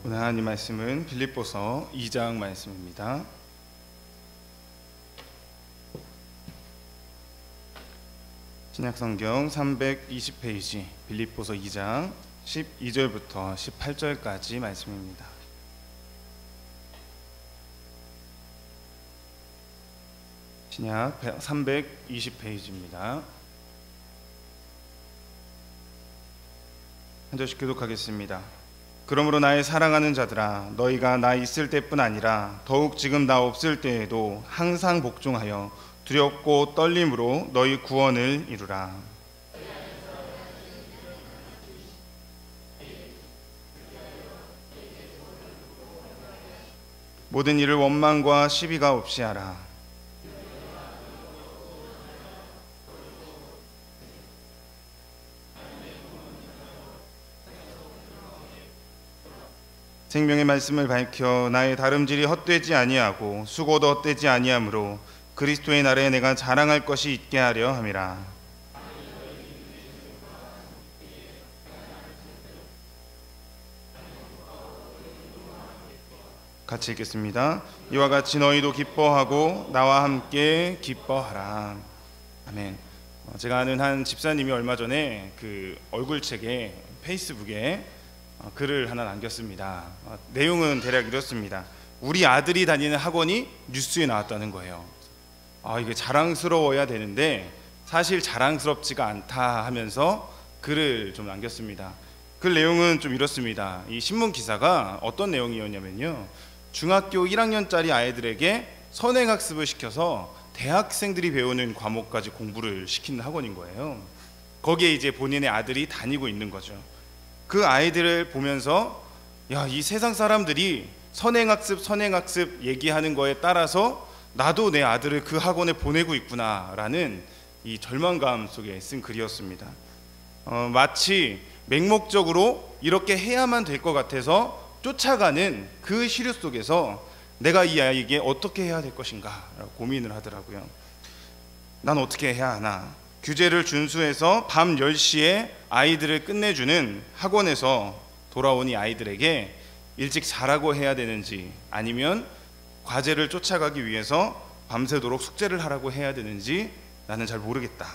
오늘 하나님 말씀은 빌립보서 2장 말씀입니다. 신약성경 320페이지 빌립보서 2장 12절부터 18절까지 말씀입니다. 신약 320페이지입니다. 한 절씩 교독하겠습니다. 그러므로 나의 사랑하는 자들아, 너희가 나 있을 때뿐 아니라 더욱 지금 나 없을 때에도 항상 복종하여 두렵고 떨림으로 너희 구원을 이루라. 모든 일을 원망과 시비가 없이 하라. 생명의 말씀을 밝혀 나의 다름질이 헛되지 아니하고 수고도 헛되지 아니하므로 그리스도의 날에 내가 자랑할 것이 있게 하려 함이라. 같이 읽겠습니다. 이와 같이 너희도 기뻐하고 나와 함께 기뻐하라. 아멘. 제가 아는 한 집사님이 얼마 전에 그 얼굴책에 페이스북에 글을 하나 남겼습니다. 내용은 대략 이렇습니다. 우리 아들이 다니는 학원이 뉴스에 나왔다는 거예요. 이게 자랑스러워야 되는데 사실 자랑스럽지가 않다 하면서 글을 좀 남겼습니다. 글 내용은 좀 이렇습니다. 이 신문 기사가 어떤 내용이었냐면요, 중학교 1학년짜리 아이들에게 선행학습을 시켜서 대학생들이 배우는 과목까지 공부를 시키는 학원인 거예요. 거기에 이제 본인의 아들이 다니고 있는 거죠. 그 아이들을 보면서 이 세상 사람들이 선행학습 얘기하는 거에 따라서 나도 내 아들을 그 학원에 보내고 있구나라는 이 절망감 속에 쓴 글이었습니다. 마치 맹목적으로 이렇게 해야만 될 것 같아서 쫓아가는 그 시류 속에서 내가 이 아이에게 어떻게 해야 될 것인가 고민을 하더라고요. 난 어떻게 해야 하나? 규제를 준수해서 밤 10시에 아이들을 끝내주는 학원에서 돌아온 이 아이들에게 일찍 자라고 해야 되는지, 아니면 과제를 쫓아가기 위해서 밤새도록 숙제를 하라고 해야 되는지 나는 잘 모르겠다.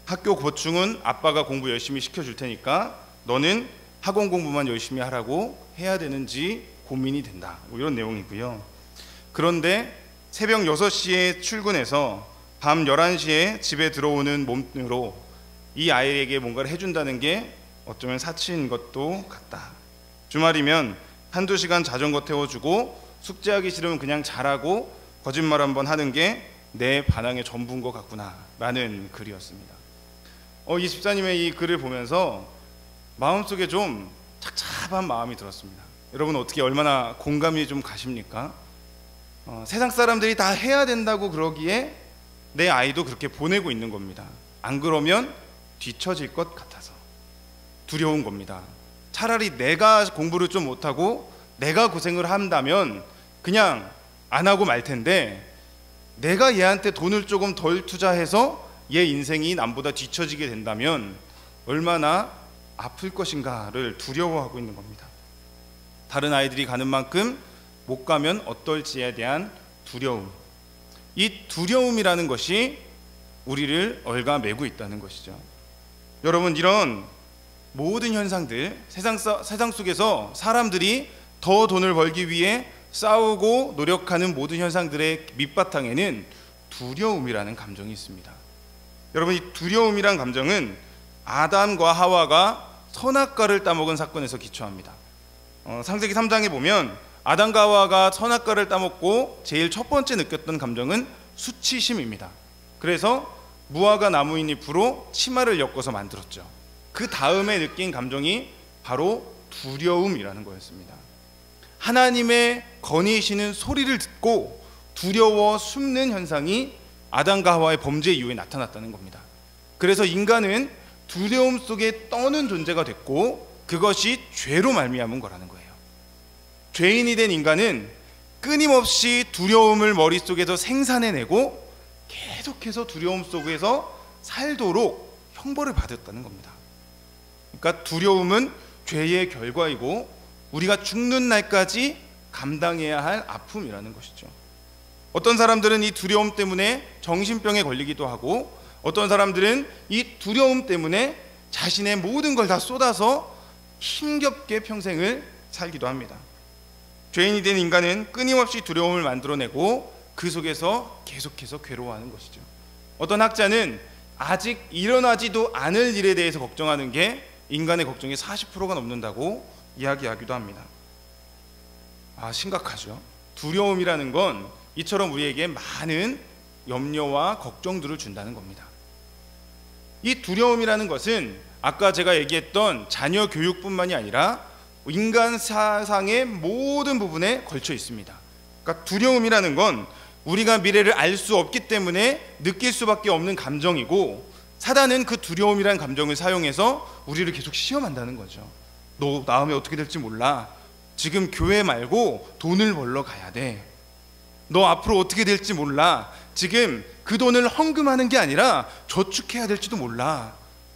학교 고충은 아빠가 공부 열심히 시켜줄 테니까 너는 학원 공부만 열심히 하라고 해야 되는지 고민이 된다. 이런 내용이고요. 그런데 새벽 6시에 출근해서 밤 11시에 집에 들어오는 몸으로 이 아이에게 뭔가를 해준다는 게 어쩌면 사치인 것도 같다. 주말이면 한두 시간 자전거 태워주고 숙제하기 싫으면 그냥 자라고 거짓말 한번 하는 게 내 반항의 전부인 것 같구나 라는 글이었습니다. 이 집사님의 이 글을 보면서 마음속에 좀 착잡한 마음이 들었습니다. 여러분 어떻게 얼마나 공감이 좀 가십니까? 세상 사람들이 다 해야 된다고 그러기에 내 아이도 그렇게 보내고 있는 겁니다. 안 그러면 뒤처질 것 같아서 두려운 겁니다. 차라리 내가 공부를 좀 못하고 내가 고생을 한다면 그냥 안 하고 말 텐데, 내가 얘한테 돈을 조금 덜 투자해서 얘 인생이 남보다 뒤처지게 된다면 얼마나 아플 것인가를 두려워하고 있는 겁니다. 다른 아이들이 가는 만큼 못 가면 어떨지에 대한 두려움, 이 두려움이라는 것이 우리를 얽어매고 있다는 것이죠. 여러분, 이런 모든 현상들, 세상 속에서 사람들이 더 돈을 벌기 위해 싸우고 노력하는 모든 현상들의 밑바탕에는 두려움이라는 감정이 있습니다. 여러분, 이 두려움이란 감정은 아담과 하와가 선악과를 따먹은 사건에서 기초합니다. 창세기 3장에 보면 아담과 하와가 선악과를 따먹고 제일 첫 번째 느꼈던 감정은 수치심입니다. 그래서 무화과 나무인 잎으로 치마를 엮어서 만들었죠. 그 다음에 느낀 감정이 바로 두려움이라는 거였습니다. 하나님의 거니시는 소리를 듣고 두려워 숨는 현상이 아담과 하와의 범죄 이후에 나타났다는 겁니다. 그래서 인간은 두려움 속에 떠는 존재가 됐고 그것이 죄로 말미암은 거라는 거예요. 죄인이 된 인간은 끊임없이 두려움을 머릿속에서 생산해내고 계속해서 두려움 속에서 살도록 형벌을 받았다는 겁니다. 그러니까 두려움은 죄의 결과이고 우리가 죽는 날까지 감당해야 할 아픔이라는 것이죠. 어떤 사람들은 이 두려움 때문에 정신병에 걸리기도 하고, 어떤 사람들은 이 두려움 때문에 자신의 모든 걸 다 쏟아서 힘겹게 평생을 살기도 합니다. 죄인이 된 인간은 끊임없이 두려움을 만들어내고 그 속에서 계속해서 괴로워하는 것이죠. 어떤 학자는 아직 일어나지도 않을 일에 대해서 걱정하는 게 인간의 걱정의 40%가 넘는다고 이야기하기도 합니다. 심각하죠. 두려움이라는 건 이처럼 우리에게 많은 염려와 걱정들을 준다는 겁니다. 이 두려움이라는 것은 아까 제가 얘기했던 자녀 교육뿐만이 아니라 인간 사상의 모든 부분에 걸쳐 있습니다. 그러니까 두려움이라는 건 우리가 미래를 알 수 없기 때문에 느낄 수밖에 없는 감정이고, 사단은 그 두려움이라는 감정을 사용해서 우리를 계속 시험한다는 거죠. 너 다음에 어떻게 될지 몰라. 지금 교회 말고 돈을 벌러 가야 돼. 너 앞으로 어떻게 될지 몰라. 지금 그 돈을 헌금하는 게 아니라 저축해야 될지도 몰라.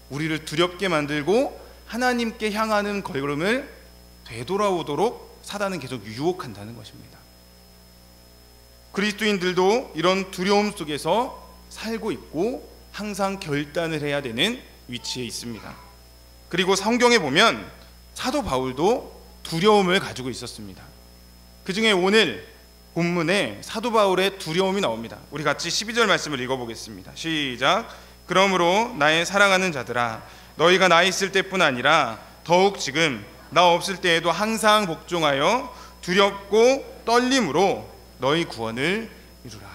우리를 두렵게 만들고 하나님께 향하는 걸음을 되돌아오도록 사단은 계속 유혹한다는 것입니다. 그리스도인들도 이런 두려움 속에서 살고 있고 항상 결단을 해야 되는 위치에 있습니다. 그리고 성경에 보면 사도 바울도 두려움을 가지고 있었습니다. 그 중에 오늘 본문에 사도 바울의 두려움이 나옵니다. 우리 같이 12절 말씀을 읽어보겠습니다. 시작. 그러므로 나의 사랑하는 자들아, 너희가 나 있을 때뿐 아니라 더욱 지금 나 없을 때에도 항상 복종하여 두렵고 떨림으로 너희 구원을 이루라.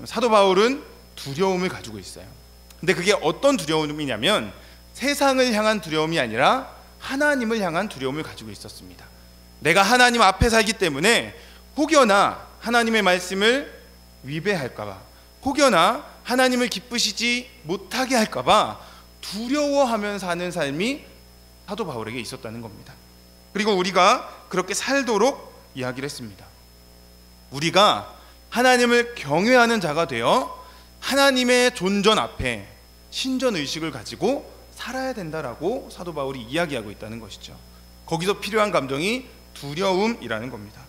사도 바울은 두려움을 가지고 있어요. 근데 그게 어떤 두려움이냐면 세상을 향한 두려움이 아니라 하나님을 향한 두려움을 가지고 있었습니다. 내가 하나님 앞에 살기 때문에 혹여나 하나님의 말씀을 위배할까봐, 혹여나 하나님을 기쁘시지 못하게 할까봐 두려워하며 사는 삶이 사도 바울에게 있었다는 겁니다. 그리고 우리가 그렇게 살도록 이야기를 했습니다. 우리가 하나님을 경외하는 자가 되어 하나님의 존전 앞에 신전의식을 가지고 살아야 된다라고 사도 바울이 이야기하고 있다는 것이죠. 거기서 필요한 감정이 두려움이라는 겁니다.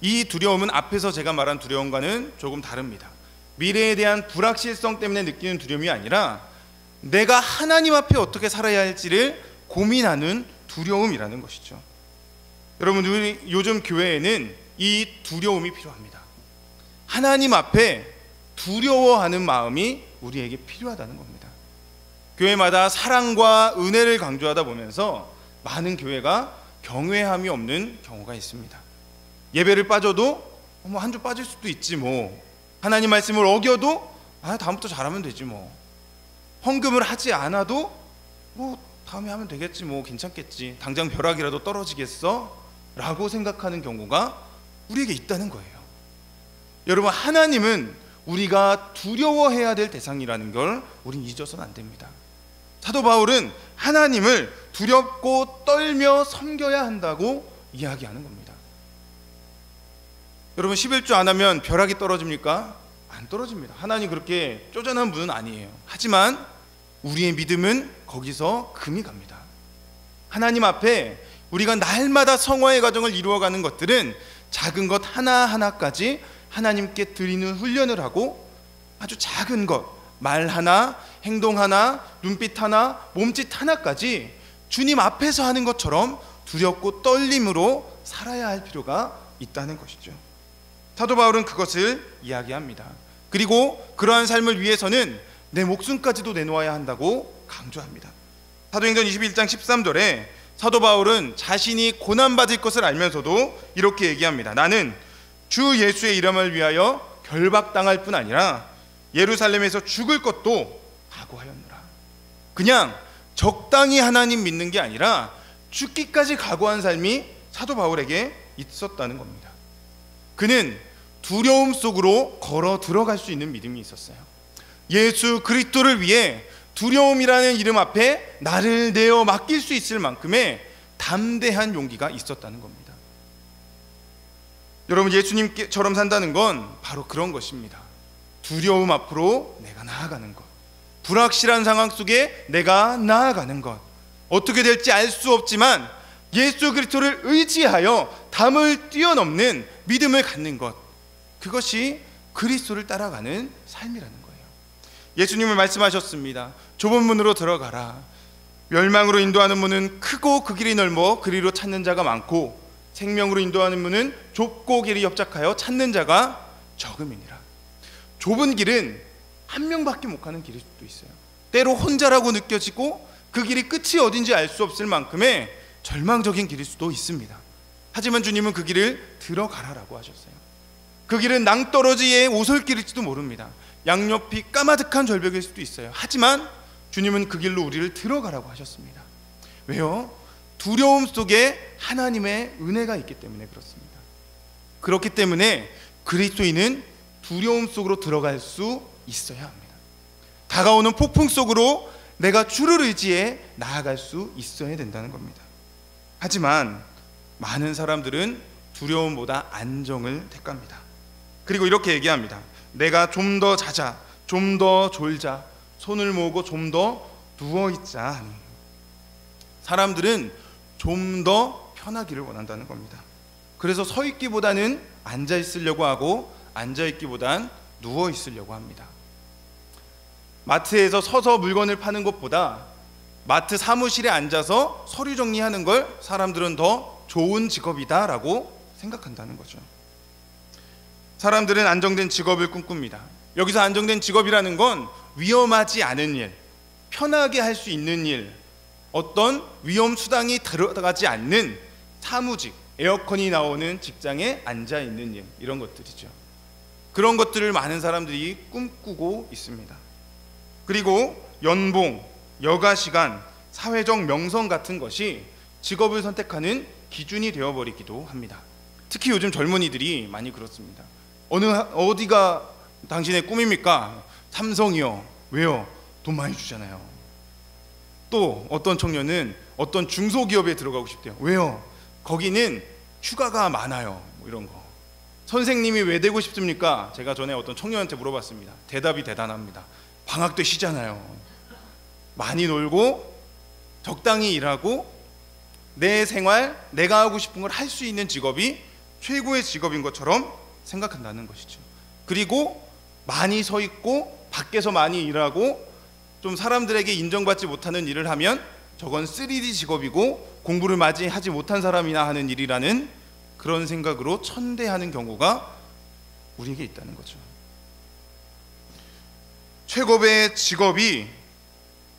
이 두려움은 앞에서 제가 말한 두려움과는 조금 다릅니다. 미래에 대한 불확실성 때문에 느끼는 두려움이 아니라 내가 하나님 앞에 어떻게 살아야 할지를 고민하는 두려움이라는 것이죠. 여러분, 우리 요즘 교회에는 이 두려움이 필요합니다. 하나님 앞에 두려워하는 마음이 우리에게 필요하다는 겁니다. 교회마다 사랑과 은혜를 강조하다 보면서 많은 교회가 경외함이 없는 경우가 있습니다. 예배를 빠져도 한 주 빠질 수도 있지 뭐. 하나님 말씀을 어겨도 다음부터 잘하면 되지 뭐. 헌금을 하지 않아도 다음에 하면 되겠지 뭐, 괜찮겠지, 당장 벼락이라도 떨어지겠어? 라고 생각하는 경우가 우리에게 있다는 거예요. 여러분, 하나님은 우리가 두려워해야 될 대상이라는 걸 우린 잊어서는 안 됩니다. 사도 바울은 하나님을 두렵고 떨며 섬겨야 한다고 이야기하는 겁니다. 여러분, 11조 안 하면 벼락이 떨어집니까? 안 떨어집니다. 하나님 그렇게 쪼잔한 분은 아니에요. 하지만 우리의 믿음은 거기서 금이 갑니다. 하나님 앞에 우리가 날마다 성화의 과정을 이루어가는 것들은 작은 것 하나하나까지 하나님께 드리는 훈련을 하고, 아주 작은 것, 말 하나, 행동 하나, 눈빛 하나, 몸짓 하나까지 주님 앞에서 하는 것처럼 두렵고 떨림으로 살아야 할 필요가 있다는 것이죠. 사도 바울은 그것을 이야기합니다. 그리고 그러한 삶을 위해서는 내 목숨까지도 내놓아야 한다고 강조합니다. 사도행전 21장 13절에 사도 바울은 자신이 고난받을 것을 알면서도 이렇게 얘기합니다. 나는 주 예수의 이름을 위하여 결박당할 뿐 아니라 예루살렘에서 죽을 것도 각오하였노라. 그냥 적당히 하나님 믿는 게 아니라 죽기까지 각오한 삶이 사도 바울에게 있었다는 겁니다. 그는 두려움 속으로 걸어 들어갈 수 있는 믿음이 있었어요. 예수 그리스도를 위해 두려움이라는 이름 앞에 나를 내어 맡길 수 있을 만큼의 담대한 용기가 있었다는 겁니다. 여러분, 예수님처럼 산다는 건 바로 그런 것입니다. 두려움 앞으로 내가 나아가는 것, 불확실한 상황 속에 내가 나아가는 것, 어떻게 될지 알 수 없지만 예수 그리스도를 의지하여 담을 뛰어넘는 믿음을 갖는 것, 그것이 그리스도를 따라가는 삶이라는 거예요. 예수님은 말씀하셨습니다. 좁은 문으로 들어가라. 멸망으로 인도하는 문은 크고 그 길이 넓어 그리로 찾는 자가 많고, 생명으로 인도하는 문은 좁고 길이 협착하여 찾는 자가 적음이니라. 좁은 길은 한 명밖에 못 가는 길일 수도 있어요. 때로 혼자라고 느껴지고 그 길이 끝이 어딘지 알 수 없을 만큼의 절망적인 길일 수도 있습니다. 하지만 주님은 그 길을 들어가라라고 하셨어요. 그 길은 낭떠러지의 오솔길일지도 모릅니다. 양옆이 까마득한 절벽일 수도 있어요. 하지만 주님은 그 길로 우리를 들어가라고 하셨습니다. 왜요? 두려움 속에 하나님의 은혜가 있기 때문에 그렇습니다. 그렇기 때문에 그리스도인은 두려움 속으로 들어갈 수 있어야 합니다. 다가오는 폭풍 속으로 내가 주를 의지해 나아갈 수 있어야 된다는 겁니다. 하지만 많은 사람들은 두려움보다 안정을 택합니다. 그리고 이렇게 얘기합니다. 내가 좀 더 자자, 좀 더 졸자, 손을 모으고 좀 더 누워있자. 사람들은 좀 더 편하기를 원한다는 겁니다. 그래서 서 있기보다는 앉아 있으려고 하고, 앉아 있기보단 누워 있으려고 합니다. 마트에서 서서 물건을 파는 것보다 마트 사무실에 앉아서 서류 정리하는 걸 사람들은 더 좋은 직업이다라고 생각한다는 거죠. 사람들은 안정된 직업을 꿈꿉니다. 여기서 안정된 직업이라는 건 위험하지 않은 일, 편하게 할 수 있는 일, 어떤 위험 수당이 들어가지 않는 사무직, 에어컨이 나오는 직장에 앉아 있는 일, 이런 것들이죠. 그런 것들을 많은 사람들이 꿈꾸고 있습니다. 그리고 연봉, 여가 시간, 사회적 명성 같은 것이 직업을 선택하는 기준이 되어버리기도 합니다. 특히 요즘 젊은이들이 많이 그렇습니다. 어디가 당신의 꿈입니까? 삼성이요. 왜요? 돈 많이 주잖아요. 또 어떤 청년은 어떤 중소기업에 들어가고 싶대요. 왜요? 거기는 휴가가 많아요. 뭐 이런 거. 선생님이 왜 되고 싶습니까? 제가 전에 어떤 청년한테 물어봤습니다. 대답이 대단합니다. 방학 때 쉬잖아요. 많이 놀고 적당히 일하고 내 생활, 내가 하고 싶은 걸 할 수 있는 직업이 최고의 직업인 것처럼 생각한다는 것이죠. 그리고 많이 서 있고 밖에서 많이 일하고 좀 사람들에게 인정받지 못하는 일을 하면 저건 3D 직업이고 공부를 많이 하지 못한 사람이나 하는 일이라는 그런 생각으로 천대하는 경우가 우리에게 있다는 거죠. 최고의 직업이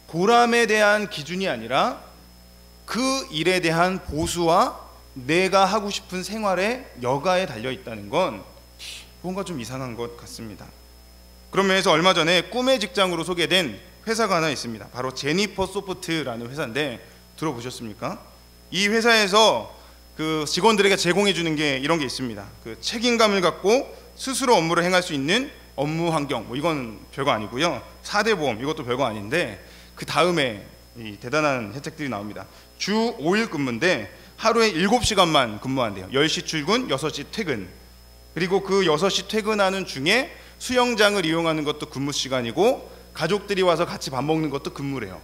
보람에 대한 기준이 아니라 그 일에 대한 보수와 내가 하고 싶은 생활의 여가에 달려 있다는 건 뭔가 좀 이상한 것 같습니다. 그런 면에서 얼마 전에 꿈의 직장으로 소개된 회사가 하나 있습니다. 바로 제니퍼 소프트라는 회사인데 들어보셨습니까? 이 회사에서 그 직원들에게 제공해 주는 게 이런 게 있습니다. 그 책임감을 갖고 스스로 업무를 행할 수 있는 업무 환경, 뭐 이건 별거 아니고요. 4대 보험, 이것도 별거 아닌데 그 다음에 이 대단한 혜택들이 나옵니다. 주 5일 근무인데 하루에 7시간만 근무한대요. 10시 출근, 6시 퇴근. 그리고 그 6시 퇴근하는 중에 수영장을 이용하는 것도 근무 시간이고 가족들이 와서 같이 밥 먹는 것도 근무래요.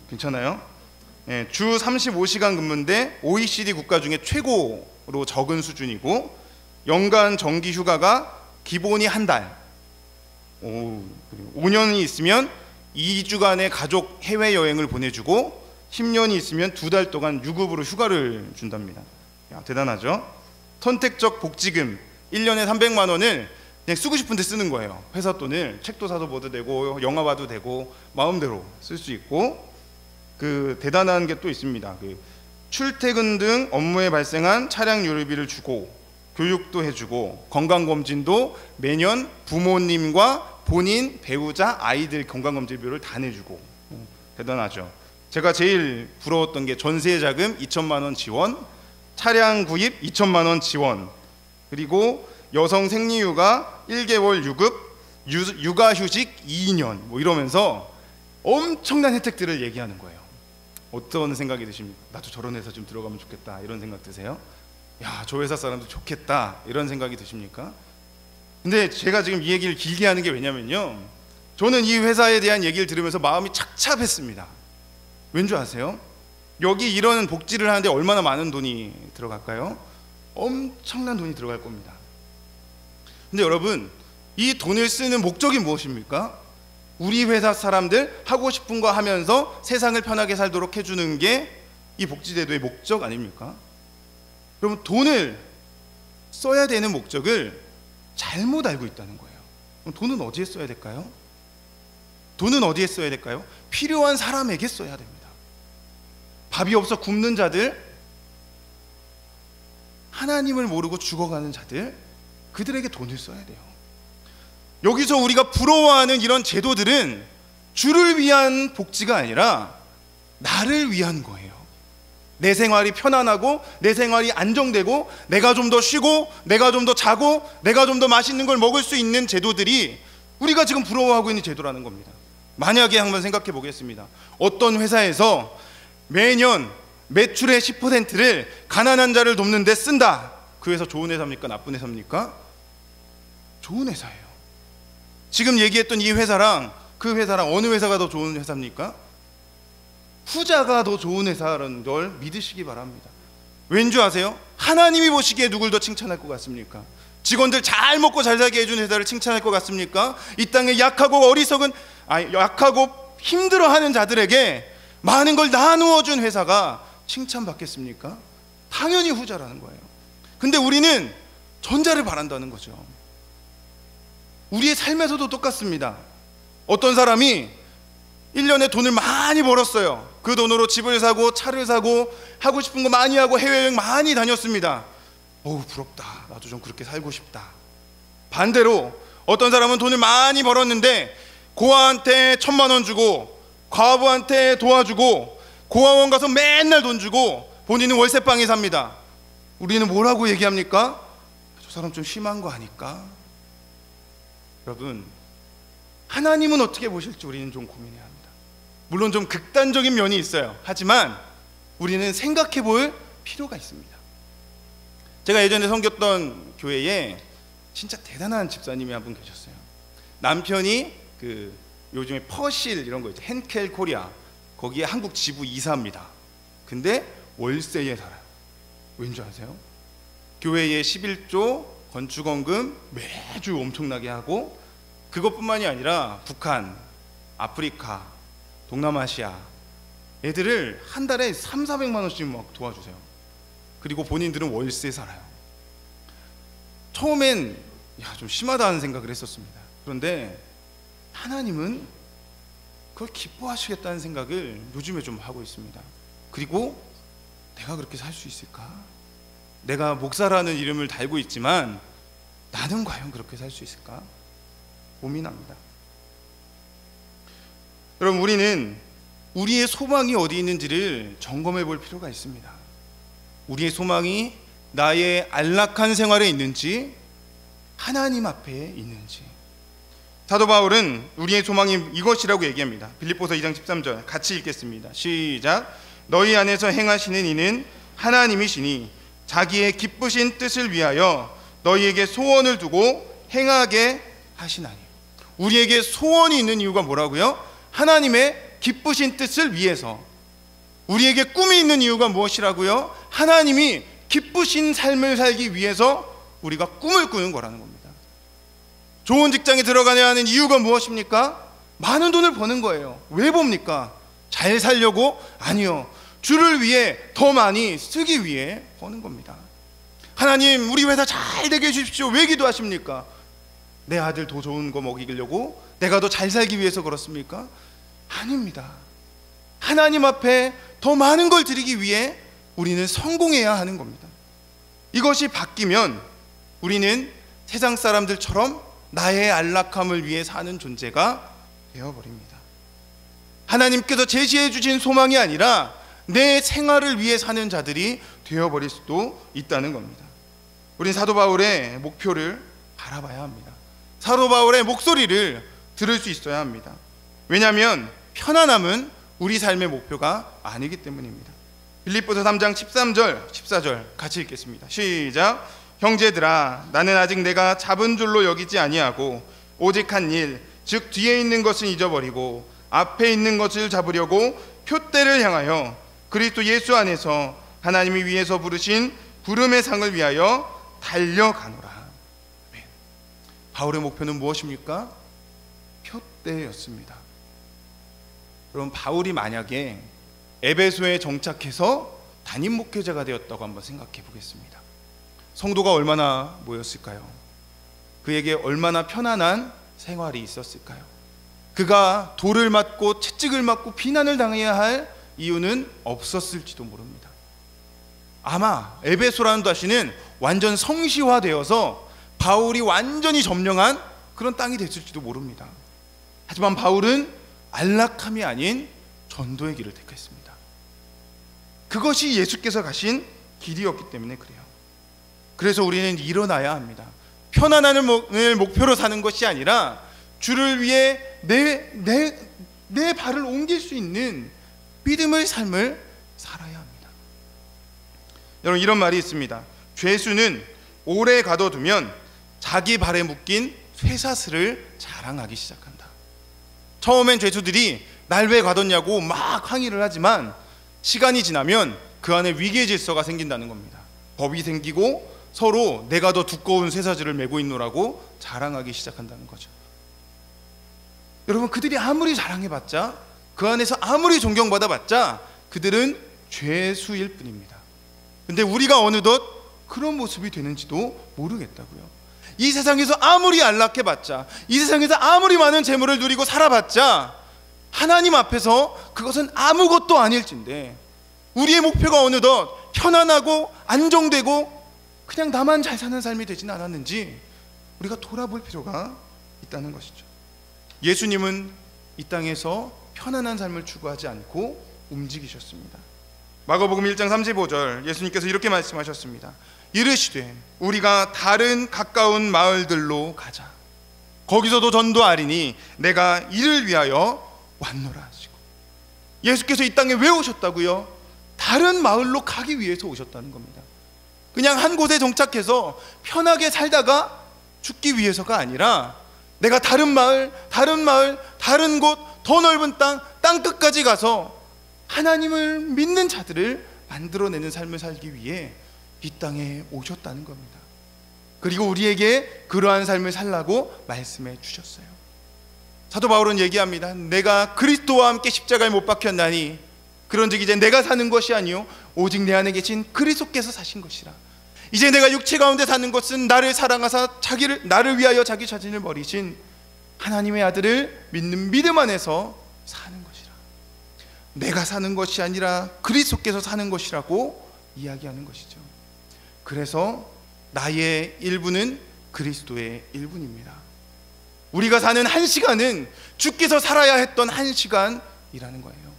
괜찮아요? 네, 주 35시간 근무인데 OECD 국가 중에 최고로 적은 수준이고 연간 정기 휴가가 기본이 한 달, 5년이 있으면 2주간의 가족 해외여행을 보내주고 10년이 있으면 2달 동안 유급으로 휴가를 준답니다. 야, 대단하죠? 선택적 복지금 1년에 300만 원을 그냥 쓰고 싶은 데 쓰는 거예요. 회사 돈을 책도 사도 봐도 되고 영화 봐도 되고 마음대로 쓸 수 있고 그 대단한 게 또 있습니다. 그 출퇴근 등 업무에 발생한 차량 유류비를 주고 교육도 해주고 건강검진도 매년 부모님과 본인, 배우자, 아이들 건강검진비를 다 내주고 대단하죠. 제가 제일 부러웠던 게 전세자금 2천만 원 지원, 차량 구입 2천만 원 지원, 그리고 여성 생리휴가 1개월 유급, 육아휴직 2년 뭐 이러면서 엄청난 혜택들을 얘기하는 거예요. 어떤 생각이 드십니까? 나도 저런 회사 좀 들어가면 좋겠다 이런 생각 드세요? 야, 저 회사 사람도 좋겠다 이런 생각이 드십니까? 근데 제가 지금 이 얘기를 길게 하는 게 왜냐면요, 저는 이 회사에 대한 얘기를 들으면서 마음이 착잡했습니다. 왠 줄 아세요? 여기 이런 복지를 하는데 얼마나 많은 돈이 들어갈까요? 엄청난 돈이 들어갈 겁니다. 근데 여러분, 이 돈을 쓰는 목적이 무엇입니까? 우리 회사 사람들 하고 싶은 거 하면서 세상을 편하게 살도록 해주는 게 이 복지제도의 목적 아닙니까? 여러분, 돈을 써야 되는 목적을 잘못 알고 있다는 거예요. 그럼 돈은 어디에 써야 될까요? 돈은 어디에 써야 될까요? 필요한 사람에게 써야 됩니다. 밥이 없어 굶는 자들, 하나님을 모르고 죽어가는 자들, 그들에게 돈을 써야 돼요. 여기서 우리가 부러워하는 이런 제도들은 주를 위한 복지가 아니라 나를 위한 거예요. 내 생활이 편안하고 내 생활이 안정되고 내가 좀 더 쉬고 내가 좀 더 자고 내가 좀 더 맛있는 걸 먹을 수 있는 제도들이 우리가 지금 부러워하고 있는 제도라는 겁니다. 만약에 한번 생각해 보겠습니다. 어떤 회사에서 매년 매출의 10%를 가난한 자를 돕는 데 쓴다. 그 회사 좋은 회사입니까? 나쁜 회사입니까? 좋은 회사예요. 지금 얘기했던 이 회사랑 그 회사랑 어느 회사가 더 좋은 회사입니까? 후자가 더 좋은 회사라는 걸 믿으시기 바랍니다. 왠지 아세요? 하나님이 보시기에 누굴 더 칭찬할 것 같습니까? 직원들 잘 먹고 잘 살게 해준 회사를 칭찬할 것 같습니까? 이 땅에 약하고 힘들어하는 자들에게 많은 걸 나누어 준 회사가 칭찬받겠습니까? 당연히 후자라는 거예요. 근데 우리는 전자를 바란다는 거죠. 우리의 삶에서도 똑같습니다. 어떤 사람이 1년에 돈을 많이 벌었어요. 그 돈으로 집을 사고 차를 사고 하고 싶은 거 많이 하고 해외여행 많이 다녔습니다. 어우, 부럽다. 나도 좀 그렇게 살고 싶다. 반대로 어떤 사람은 돈을 많이 벌었는데 고아한테 1,000만 원 주고 과부한테 도와주고 고아원 가서 맨날 돈 주고 본인은 월세방에 삽니다. 우리는 뭐라고 얘기합니까? 저 사람 좀 심한 거 아닐까? 여러분, 하나님은 어떻게 보실지 우리는 좀 고민해야 합니다. 물론 좀 극단적인 면이 있어요. 하지만 우리는 생각해 볼 필요가 있습니다. 제가 예전에 섬겼던 교회에 진짜 대단한 집사님이 한 분 계셨어요. 남편이 요즘에 퍼실 이런 거 있죠. henkel 코리아, 거기에 한국 지부 이사입니다. 근데 월세에 살아요. 왠지 아세요? 교회에 11조 건축원금 매주 엄청나게 하고, 그것뿐만이 아니라 북한, 아프리카, 동남아시아 애들을 한 달에 300~400만 원씩 막 도와주세요. 그리고 본인들은 월세에 살아요. 처음엔 좀 심하다는 생각을 했었습니다. 그런데 하나님은 그걸 기뻐하시겠다는 생각을 요즘에 좀 하고 있습니다. 그리고 내가 그렇게 살 수 있을까? 내가 목사라는 이름을 달고 있지만 나는 과연 그렇게 살 수 있을까? 고민합니다. 여러분, 우리는 우리의 소망이 어디 있는지를 점검해 볼 필요가 있습니다. 우리의 소망이 나의 안락한 생활에 있는지 하나님 앞에 있는지. 사도 바울은 우리의 소망이 이것이라고 얘기합니다. 빌립보서 2장 13절 같이 읽겠습니다. 시작. 너희 안에서 행하시는 이는 하나님이시니 자기의 기쁘신 뜻을 위하여 너희에게 소원을 두고 행하게 하시나니. 우리에게 소원이 있는 이유가 뭐라고요? 하나님의 기쁘신 뜻을 위해서. 우리에게 꿈이 있는 이유가 무엇이라고요? 하나님이 기쁘신 삶을 살기 위해서 우리가 꿈을 꾸는 거라는 겁니다. 좋은 직장에 들어가야 하는 이유가 무엇입니까? 많은 돈을 버는 거예요. 왜 봅니까? 잘 살려고? 아니요. 주를 위해 더 많이 쓰기 위해 버는 겁니다. 하나님, 우리 회사 잘 되게 해주십시오. 왜 기도하십니까? 내 아들 더 좋은 거 먹이려고? 내가 더 잘 살기 위해서 그렇습니까? 아닙니다. 하나님 앞에 더 많은 걸 드리기 위해 우리는 성공해야 하는 겁니다. 이것이 바뀌면 우리는 세상 사람들처럼 나의 안락함을 위해 사는 존재가 되어버립니다. 하나님께서 제시해 주신 소망이 아니라 내 생활을 위해 사는 자들이 되어버릴 수도 있다는 겁니다. 우린 사도 바울의 목표를 바라봐야 합니다. 사도 바울의 목소리를 들을 수 있어야 합니다. 왜냐하면 편안함은 우리 삶의 목표가 아니기 때문입니다. 빌립보서 3장 13절 14절 같이 읽겠습니다. 시작. 형제들아, 나는 아직 내가 잡은 줄로 여기지 아니하고 오직 한 일, 즉 뒤에 있는 것을 잊어버리고 앞에 있는 것을 잡으려고 표대를 향하여 그리스도 예수 안에서 하나님이 위에서 부르신 부름의 상을 위하여 달려가노라. 바울의 목표는 무엇입니까? 표대였습니다. 그럼 바울이 만약에 에베소에 정착해서 담임 목회자가 되었다고 한번 생각해 보겠습니다. 성도가 얼마나 모였을까요? 그에게 얼마나 편안한 생활이 있었을까요? 그가 돌을 맞고 채찍을 맞고 비난을 당해야 할 이유는 없었을지도 모릅니다. 아마 에베소라는 도시는 완전 성시화되어서 바울이 완전히 점령한 그런 땅이 됐을지도 모릅니다. 하지만 바울은 안락함이 아닌 전도의 길을 택했습니다. 그것이 예수께서 가신 길이었기 때문에 그래요. 그래서 우리는 일어나야 합니다. 편안함을 목표로 사는 것이 아니라 주를 위해 내 발을 옮길 수 있는 믿음의 삶을 살아야 합니다. 여러분, 이런 말이 있습니다. 죄수는 오래 가둬두면 자기 발에 묶인 쇠사슬을 자랑하기 시작한다. 처음엔 죄수들이 날 왜 가뒀냐고 막 항의를 하지만 시간이 지나면 그 안에 위계 질서가 생긴다는 겁니다. 법이 생기고 서로 내가 더 두꺼운 쇠사슬을 메고 있노라고 자랑하기 시작한다는 거죠. 여러분, 그들이 아무리 자랑해봤자, 그 안에서 아무리 존경받아봤자 그들은 죄수일 뿐입니다. 근데 우리가 어느덧 그런 모습이 되는지도 모르겠다고요. 이 세상에서 아무리 안락해봤자, 이 세상에서 아무리 많은 재물을 누리고 살아봤자 하나님 앞에서 그것은 아무것도 아닐진데, 우리의 목표가 어느덧 편안하고 안정되고 그냥 나만 잘 사는 삶이 되지는 않았는지 우리가 돌아볼 필요가 있다는 것이죠. 예수님은 이 땅에서 편안한 삶을 추구하지 않고 움직이셨습니다. 마가복음 1장 35절 예수님께서 이렇게 말씀하셨습니다. 이르시되 우리가 다른 가까운 마을들로 가자. 거기서도 전도하리니 내가 이를 위하여 왔노라 하시고, 예수께서 이 땅에 왜 오셨다고요? 다른 마을로 가기 위해서 오셨다는 겁니다. 그냥 한 곳에 정착해서 편하게 살다가 죽기 위해서가 아니라 내가 다른 마을, 다른 곳, 더 넓은 땅 끝까지 가서 하나님을 믿는 자들을 만들어내는 삶을 살기 위해 이 땅에 오셨다는 겁니다. 그리고 우리에게 그러한 삶을 살라고 말씀해 주셨어요. 사도 바울은 얘기합니다. 내가 그리스도와 함께 십자가에 못 박혔나니 그런즉 이제 내가 사는 것이 아니요 오직 내 안에 계신 그리스도께서 사신 것이라. 이제 내가 육체 가운데 사는 것은 나를 사랑하사 나를 위하여 자기 자신을 버리신 하나님의 아들을 믿는 믿음 안에서 사는 것이라. 내가 사는 것이 아니라 그리스도께서 사는 것이라고 이야기하는 것이죠. 그래서 나의 일부는 그리스도의 일부입니다. 우리가 사는 한 시간은 주께서 살아야 했던 한 시간이라는 거예요.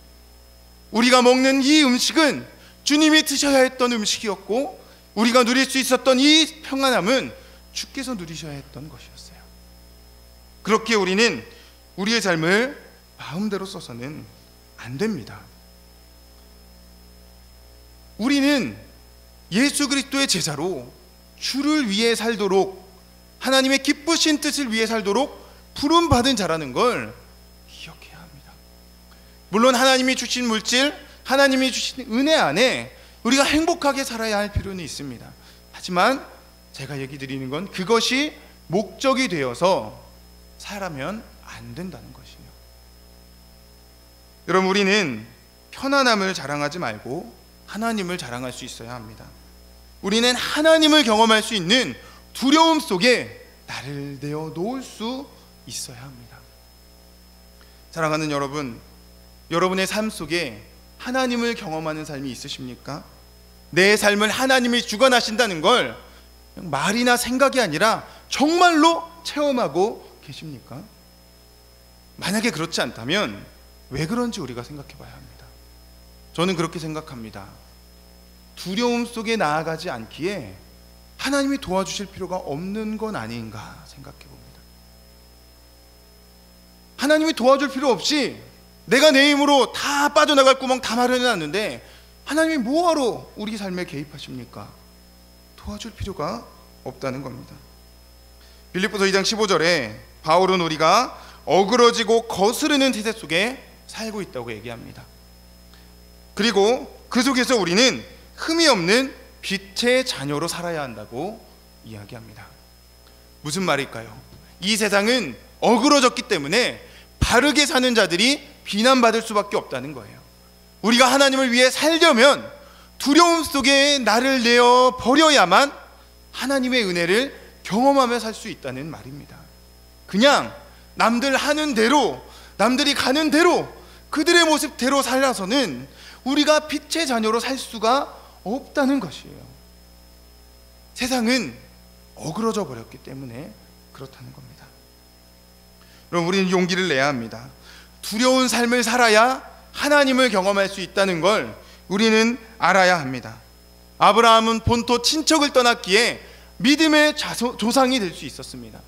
우리가 먹는 이 음식은 주님이 드셔야 했던 음식이었고, 우리가 누릴 수 있었던 이 평안함은 주께서 누리셔야 했던 것이었어요. 그렇게 우리는 우리의 삶을 마음대로 써서는 안 됩니다. 우리는 예수 그리스도의 제자로 주를 위해 살도록, 하나님의 기쁘신 뜻을 위해 살도록 부름받은 자라는 걸 기억해야 합니다. 물론 하나님이 주신 물질, 하나님이 주신 은혜 안에 우리가 행복하게 살아야 할 필요는 있습니다. 하지만 제가 얘기 드리는 건 그것이 목적이 되어서 살아면 안 된다는 것이에요. 여러분, 우리는 편안함을 자랑하지 말고 하나님을 자랑할 수 있어야 합니다. 우리는 하나님을 경험할 수 있는 두려움 속에 나를 내어 놓을 수 있어야 합니다. 사랑하는 여러분, 여러분의 삶 속에 하나님을 경험하는 삶이 있으십니까? 내 삶을 하나님이 주관하신다는 걸 말이나 생각이 아니라 정말로 체험하고 계십니까? 만약에 그렇지 않다면 왜 그런지 우리가 생각해 봐야 합니다. 저는 그렇게 생각합니다. 두려움 속에 나아가지 않기에 하나님이 도와주실 필요가 없는 건 아닌가 생각해 봅니다. 하나님이 도와줄 필요 없이 내가 내 힘으로 다 빠져나갈 구멍 다 마련해놨는데 하나님이 뭐하러 우리 삶에 개입하십니까? 도와줄 필요가 없다는 겁니다. 빌립보서 2장 15절에 바울은 우리가 어그러지고 거스르는 세대 속에 살고 있다고 얘기합니다. 그리고 그 속에서 우리는 흠이 없는 빛의 자녀로 살아야 한다고 이야기합니다. 무슨 말일까요? 이 세상은 어그러졌기 때문에 바르게 사는 자들이 비난받을 수밖에 없다는 거예요. 우리가 하나님을 위해 살려면 두려움 속에 나를 내어 버려야만 하나님의 은혜를 경험하며 살 수 있다는 말입니다. 그냥 남들 하는 대로, 남들이 가는 대로, 그들의 모습대로 살아서는 우리가 빛의 자녀로 살 수가 없다는 것이에요. 세상은 어그러져 버렸기 때문에 그렇다는 겁니다. 그럼 우리는 용기를 내야 합니다. 두려운 삶을 살아야 하나님을 경험할 수 있다는 걸 우리는 알아야 합니다. 아브라함은 본토 친척을 떠났기에 믿음의 조상이 될 수 있었습니다.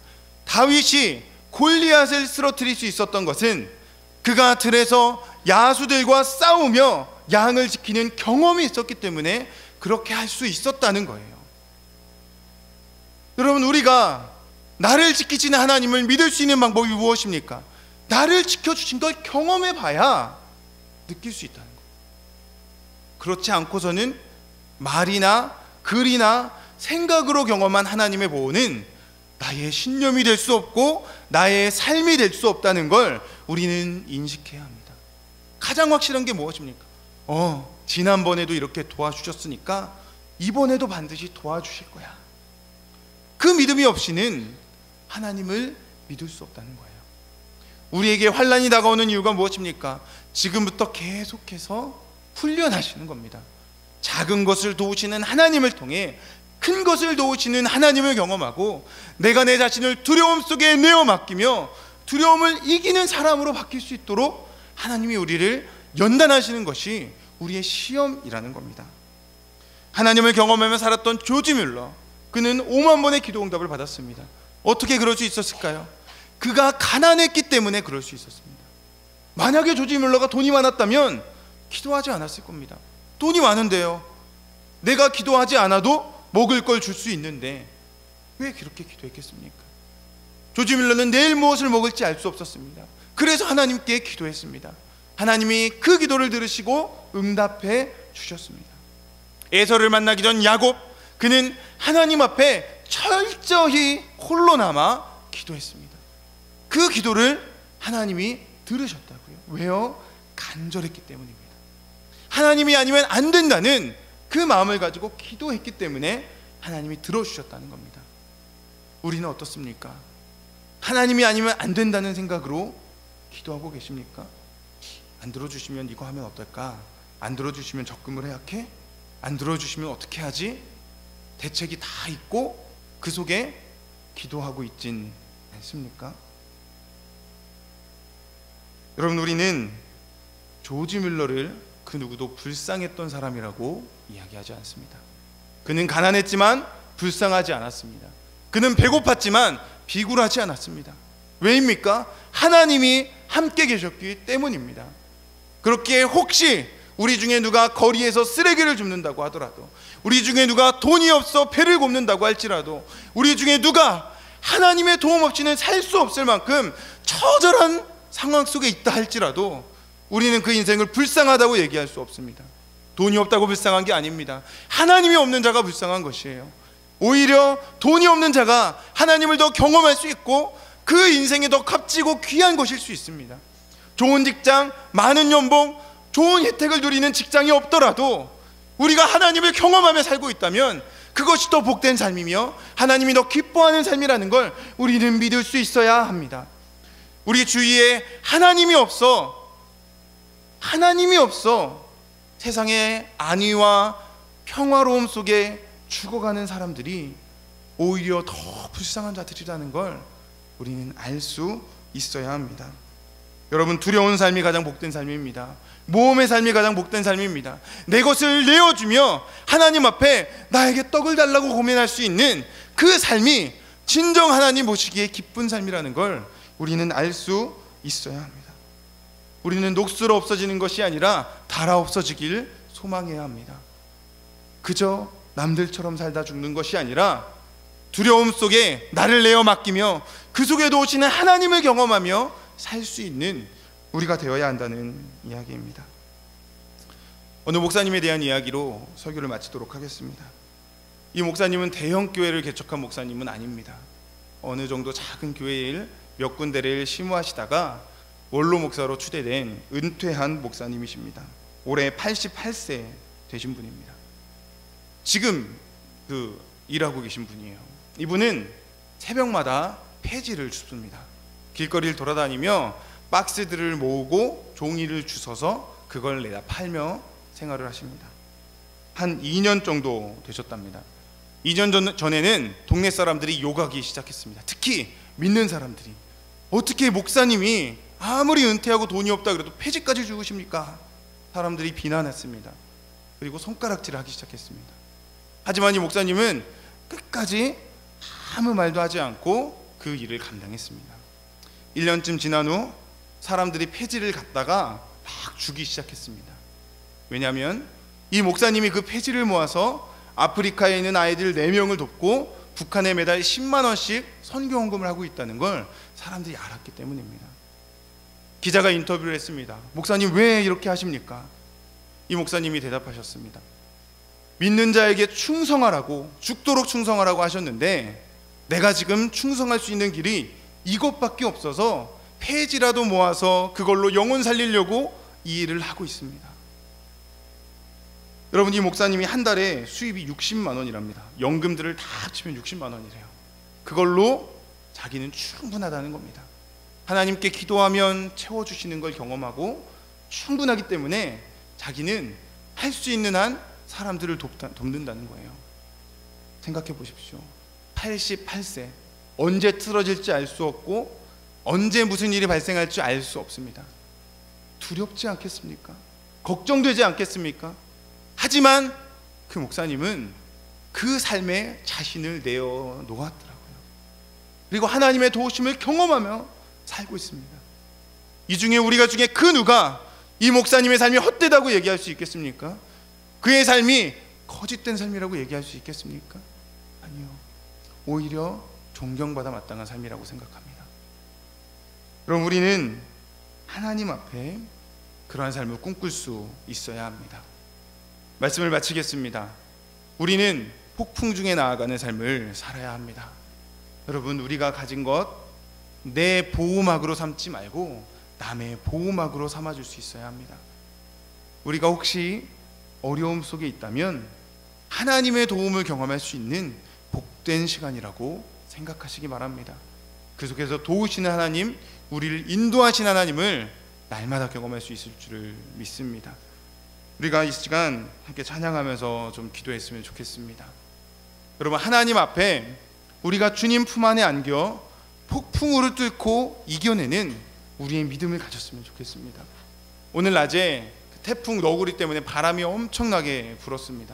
다윗이 골리앗을 쓰러뜨릴 수 있었던 것은 그가 들에서 야수들과 싸우며 양을 지키는 경험이 있었기 때문에 그렇게 할 수 있었다는 거예요. 여러분, 우리가 나를 지키시는 하나님을 믿을 수 있는 방법이 무엇입니까? 나를 지켜주신 걸 경험해 봐야 느낄 수 있다는 거예요. 그렇지 않고서는 말이나 글이나 생각으로 경험한 하나님의 보호는 나의 신념이 될 수 없고 나의 삶이 될 수 없다는 걸 우리는 인식해야 합니다. 가장 확실한 게 무엇입니까? 지난번에도 이렇게 도와주셨으니까 이번에도 반드시 도와주실 거야. 그 믿음이 없이는 하나님을 믿을 수 없다는 거예요. 우리에게 환난이 다가오는 이유가 무엇입니까? 지금부터 계속해서 훈련하시는 겁니다. 작은 것을 도우시는 하나님을 통해 큰 것을 도우시는 하나님을 경험하고 내가 내 자신을 두려움 속에 내어 맡기며 두려움을 이기는 사람으로 바뀔 수 있도록 하나님이 우리를 연단하시는 것이 우리의 시험이라는 겁니다. 하나님을 경험하며 살았던 조지 뮬러, 그는 5만 번의 기도 응답을 받았습니다. 어떻게 그럴 수 있었을까요? 그가 가난했기 때문에 그럴 수 있었습니다. 만약에 조지 뮬러가 돈이 많았다면 기도하지 않았을 겁니다. 돈이 많은데요, 내가 기도하지 않아도 먹을 걸 줄 수 있는데 왜 그렇게 기도했겠습니까? 조지 뮬러는 내일 무엇을 먹을지 알 수 없었습니다. 그래서 하나님께 기도했습니다. 하나님이 그 기도를 들으시고 응답해 주셨습니다. 에서를 만나기 전 야곱, 그는 하나님 앞에 철저히 홀로 남아 기도했습니다. 그 기도를 하나님이 들으셨다고요. 왜요? 간절했기 때문입니다. 하나님이 아니면 안 된다는 그 마음을 가지고 기도했기 때문에 하나님이 들어주셨다는 겁니다. 우리는 어떻습니까? 하나님이 아니면 안 된다는 생각으로 기도하고 계십니까? 안 들어주시면 이거 하면 어떨까? 안 들어주시면 적금을 해야 해? 안 들어주시면 어떻게 하지? 대책이 다 있고 그 속에 기도하고 있진 않습니까? 여러분, 우리는 조지 뮬러를 그 누구도 불쌍했던 사람이라고 이야기하지 않습니다. 그는 가난했지만 불쌍하지 않았습니다. 그는 배고팠지만 비굴하지 않았습니다. 왜입니까? 하나님이 함께 계셨기 때문입니다. 그렇기에 혹시 우리 중에 누가 거리에서 쓰레기를 줍는다고 하더라도, 우리 중에 누가 돈이 없어 배를 곱는다고 할지라도, 우리 중에 누가 하나님의 도움 없이는 살 수 없을 만큼 처절한 상황 속에 있다 할지라도 우리는 그 인생을 불쌍하다고 얘기할 수 없습니다. 돈이 없다고 불쌍한 게 아닙니다. 하나님이 없는 자가 불쌍한 것이에요. 오히려 돈이 없는 자가 하나님을 더 경험할 수 있고 그 인생이 더 값지고 귀한 것일 수 있습니다. 좋은 직장, 많은 연봉, 좋은 혜택을 누리는 직장이 없더라도 우리가 하나님을 경험하며 살고 있다면 그것이 더 복된 삶이며 하나님이 더 기뻐하는 삶이라는 걸 우리는 믿을 수 있어야 합니다. 우리 주위에 하나님이 없어 세상의 안위와 평화로움 속에 죽어가는 사람들이 오히려 더 불쌍한 자들이라는 걸 우리는 알 수 있어야 합니다. 여러분, 두려운 삶이 가장 복된 삶입니다. 모험의 삶이 가장 복된 삶입니다. 내 것을 내어주며 하나님 앞에 나에게 떡을 달라고 고민할 수 있는 그 삶이 진정 하나님 보시기에 기쁜 삶이라는 걸 우리는 알 수 있어야 합니다. 우리는 녹슬어 없어지는 것이 아니라 닳아 없어지길 소망해야 합니다. 그저 남들처럼 살다 죽는 것이 아니라 두려움 속에 나를 내어 맡기며 그 속에도 오시는 하나님을 경험하며 살 수 있는 우리가 되어야 한다는 이야기입니다. 어느 목사님에 대한 이야기로 설교를 마치도록 하겠습니다. 이 목사님은 대형 교회를 개척한 목사님은 아닙니다. 어느 정도 작은 교회에 몇 군데를 심호하시다가 원로 목사로 추대된 은퇴한 목사님이십니다. 올해 88세 되신 분입니다. 지금 일하고 계신 분이에요. 이분은 새벽마다 폐지를 줍습니다. 길거리를 돌아다니며 박스들을 모으고 종이를 주워서 그걸 내다 팔며 생활을 하십니다. 한 2년 정도 되셨답니다. 2년 전에는 동네 사람들이 욕하기 시작했습니다. 특히 믿는 사람들이, 어떻게 목사님이 아무리 은퇴하고 돈이 없다 그래도 폐지까지 주우십니까? 사람들이 비난했습니다. 그리고 손가락질을 하기 시작했습니다. 하지만 이 목사님은 끝까지 아무 말도 하지 않고 그 일을 감당했습니다. 1년쯤 지난 후 사람들이 폐지를 갖다가 막 주기 시작했습니다. 왜냐하면 이 목사님이 그 폐지를 모아서 아프리카에 있는 아이들 4명을 돕고 북한에 매달 10만 원씩 선교 헌금을 하고 있다는 걸 사람들이 알았기 때문입니다. 기자가 인터뷰를 했습니다. 목사님 왜 이렇게 하십니까? 이 목사님이 대답하셨습니다. 믿는 자에게 충성하라고, 죽도록 충성하라고 하셨는데 내가 지금 충성할 수 있는 길이 이것밖에 없어서 폐지라도 모아서 그걸로 영혼 살리려고 이 일을 하고 있습니다. 여러분, 이 목사님이 한 달에 수입이 60만 원이랍니다. 연금들을 다 합치면 60만 원이래요. 그걸로 자기는 충분하다는 겁니다. 하나님께 기도하면 채워주시는 걸 경험하고 충분하기 때문에 자기는 할 수 있는 한 사람들을 돕는다는 거예요. 생각해 보십시오. 88세, 언제 틀어질지 알 수 없고 언제 무슨 일이 발생할지 알 수 없습니다. 두렵지 않겠습니까? 걱정되지 않겠습니까? 하지만 그 목사님은 그 삶에 자신을 내어 놓았더라고요. 그리고 하나님의 도우심을 경험하며 살고 있습니다. 이 중에 우리가 중에 그 누가 이 목사님의 삶이 헛되다고 얘기할 수 있겠습니까? 그의 삶이 거짓된 삶이라고 얘기할 수 있겠습니까? 아니요. 오히려 존경받아 마땅한 삶이라고 생각합니다. 그럼 우리는 하나님 앞에 그러한 삶을 꿈꿀 수 있어야 합니다. 말씀을 마치겠습니다. 우리는 폭풍 중에 나아가는 삶을 살아야 합니다. 여러분, 우리가 가진 것 내 보호막으로 삼지 말고 남의 보호막으로 삼아줄 수 있어야 합니다. 우리가 혹시 어려움 속에 있다면 하나님의 도움을 경험할 수 있는 복된 시간이라고 생각하시기 바랍니다. 그 속에서 도우시는 하나님, 우리를 인도하신 하나님을 날마다 경험할 수 있을 줄을 믿습니다. 우리가 이 시간 함께 찬양하면서 좀 기도했으면 좋겠습니다. 여러분, 하나님 앞에 우리가 주님 품 안에 안겨 폭풍우를 뚫고 이겨내는 우리의 믿음을 가졌으면 좋겠습니다. 오늘 낮에 태풍 너구리 때문에 바람이 엄청나게 불었습니다.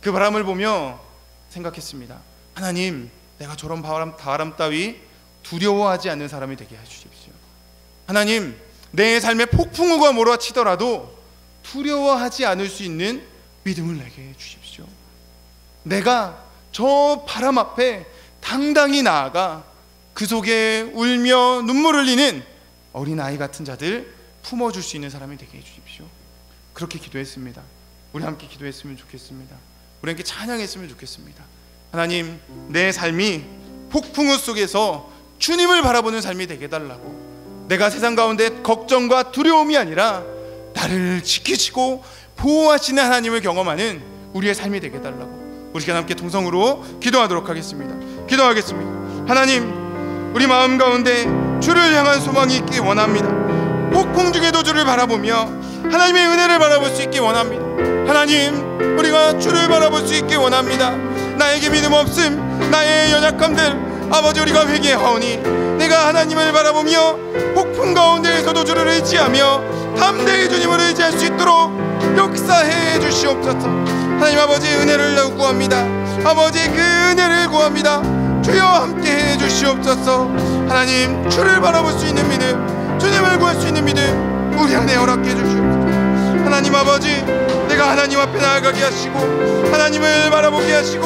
그 바람을 보며 생각했습니다. 하나님, 내가 저런 바람 따위 두려워하지 않는 사람이 되게 해주십시오. 하나님, 내 삶에 폭풍우가 몰아치더라도 두려워하지 않을 수 있는 믿음을 내게 해주십시오. 내가 저 바람 앞에 당당히 나아가 그 속에 울며 눈물 흘리는 어린아이 같은 자들 품어줄 수 있는 사람이 되게 해주십시오. 그렇게 기도했습니다. 우리 함께 기도했으면 좋겠습니다. 우리 함께 찬양했으면 좋겠습니다. 하나님, 내 삶이 폭풍우 속에서 주님을 바라보는 삶이 되게 해달라고, 내가 세상 가운데 걱정과 두려움이 아니라 나를 지키시고 보호하시는 하나님을 경험하는 우리의 삶이 되게 해달라고 우리 함께 동성으로 기도하도록 하겠습니다. 기도하겠습니다. 하나님, 우리 마음 가운데 주를 향한 소망이 있기 원합니다. 폭풍 중에도 주를 바라보며 하나님의 은혜를 바라볼 수 있기 원합니다. 하나님, 우리가 주를 바라볼 수 있기 원합니다. 나에게 믿음 없음, 나의 연약함들, 아버지, 우리가 회개하오니 내가 하나님을 바라보며 폭풍 가운데에서도 주를 의지하며 담대히 주님을 의지할 수 있도록 역사해 주시옵소서. 하나님 아버지, 은혜를 구합니다. 아버지, 그 은혜를 구합니다. 주여 함께 해 주시옵소서. 하나님, 주를 바라볼 수 있는 믿음, 주님을 구할 수 있는 믿음 우리 안에 허락해 주시옵소서. 하나님 아버지, 내가 하나님 앞에 나아가게 하시고 하나님을 바라보게 하시고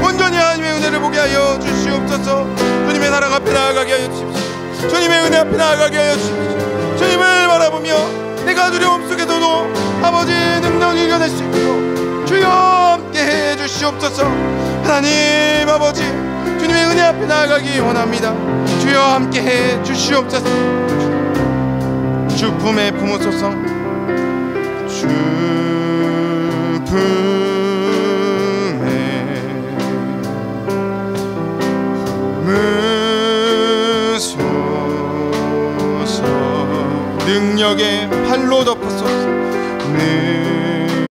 온전히 하나님의 은혜를 보게 하여 주시옵소서. 주님의 사랑 앞에 나아가게 하여 주십시오. 주님의 은혜 앞에 나아가게 하여 주십시오. 주님을 바라보며 내가 두려움 속에서도 아버지 능력 이겨낼 수 있도록 주여 함께해 주시옵소서. 하나님 아버지, 주님의 은혜 앞에 나아가기 원합니다. 주여 함께해 주시옵소서. 주 품에 품으소서. 주 품에 품으소서. 능력의 팔로 덮으소서.